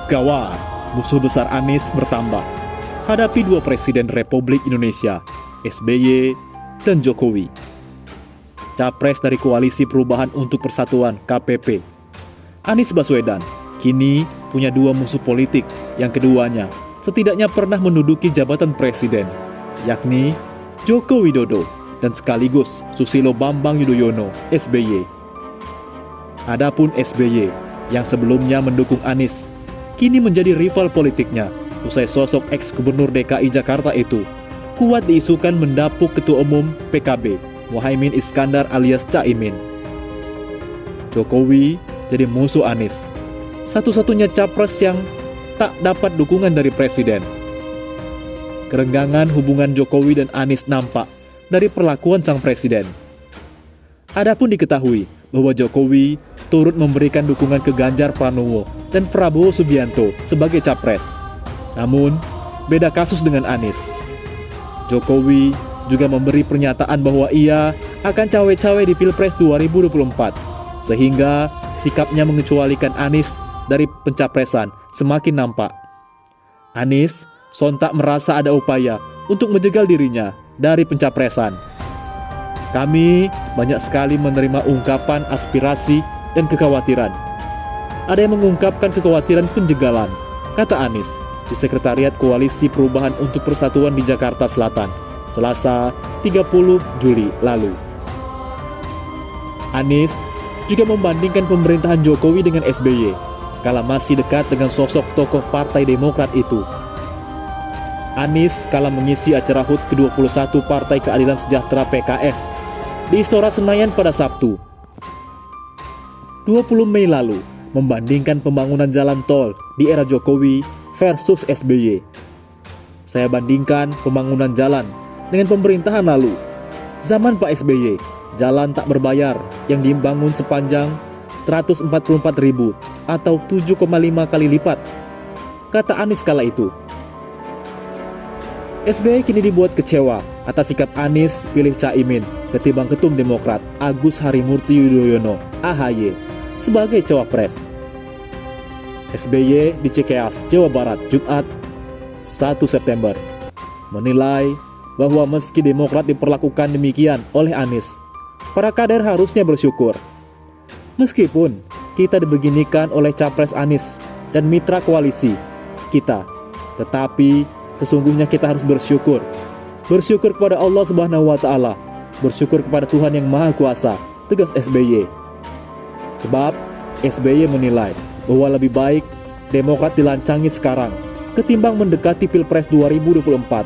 Gawat, musuh besar Anies bertambah. Hadapi dua Presiden Republik Indonesia, SBY dan Jokowi. Capres dari Koalisi Perubahan untuk Persatuan (KPP), Anies Baswedan, kini punya dua musuh politik yang keduanya setidaknya pernah menduduki jabatan presiden, yakni Joko Widodo dan sekaligus Susilo Bambang Yudhoyono (SBY). Adapun SBY yang sebelumnya mendukung Anies, kini menjadi rival politiknya usai sosok ex-gubernur DKI Jakarta itu kuat diisukan mendapuk Ketua Umum PKB Muhaimin Iskandar alias Caimin. Jokowi jadi musuh Anies, satu-satunya capres yang tak dapat dukungan dari presiden. Kerenggangan hubungan Jokowi dan Anies nampak dari perlakuan sang presiden. Adapun diketahui bahwa Jokowi turut memberikan dukungan ke Ganjar Pranowo dan Prabowo Subianto sebagai capres. Namun, beda kasus dengan Anies. Jokowi juga memberi pernyataan bahwa ia akan cawe-cawe di Pilpres 2024, sehingga sikapnya mengecualikan Anies dari pencapresan semakin nampak. Anies sontak merasa ada upaya untuk menjegal dirinya dari pencapresan. Kami banyak sekali menerima ungkapan aspirasi dan kekhawatiran. Ada yang mengungkapkan kekhawatiran penjegalan, kata Anies di Sekretariat Koalisi Perubahan untuk Persatuan di Jakarta Selatan, Selasa 30 Juli lalu. Anies juga membandingkan pemerintahan Jokowi dengan SBY kala masih dekat dengan sosok tokoh Partai Demokrat itu. Anies kala mengisi acara HUT ke-21 Partai Keadilan Sejahtera PKS di Istora Senayan pada Sabtu 20 Mei lalu, membandingkan pembangunan jalan tol di era Jokowi versus SBY. Saya bandingkan pembangunan jalan dengan pemerintahan lalu. Zaman Pak SBY, jalan tak berbayar yang dibangun sepanjang 144.000 atau 7,5 kali lipat, kata Anies kala itu. SBY kini dibuat kecewa atas sikap Anies pilih Caimin ketimbang Ketum Demokrat Agus Harimurti Yudhoyono (AHY) sebagai cawapres. SBY di Cikeas, Jawa Barat, Jumat 1 September menilai bahwa meski Demokrat diperlakukan demikian oleh Anies, para kader harusnya bersyukur. Meskipun kita dibeginikan oleh capres Anies dan mitra koalisi kita, tetapi sesungguhnya kita harus bersyukur. Bersyukur kepada Allah Subhanahu wa Ta'ala, bersyukur kepada Tuhan yang Maha Kuasa, tegas SBY. Sebab SBY menilai bahwa lebih baik Demokrat dilancangi sekarang ketimbang mendekati Pilpres 2024.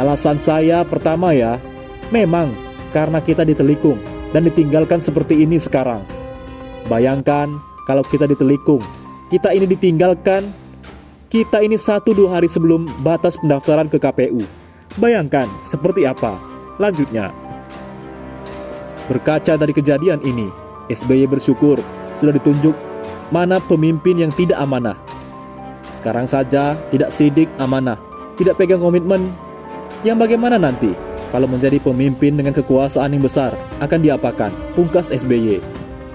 Alasan saya pertama memang karena kita ditelikung dan ditinggalkan seperti ini sekarang. Bayangkan kalau kita ditelikung, kita ini ditinggalkan, kita ini 1-2 hari sebelum batas pendaftaran ke KPU. Bayangkan seperti apa lanjutnya. Berkaca dari kejadian ini, SBY bersyukur sudah ditunjuk mana pemimpin yang tidak amanah. Sekarang saja tidak sidik amanah, tidak pegang komitmen. Yang bagaimana nanti kalau menjadi pemimpin dengan kekuasaan yang besar akan diapakan, pungkas SBY.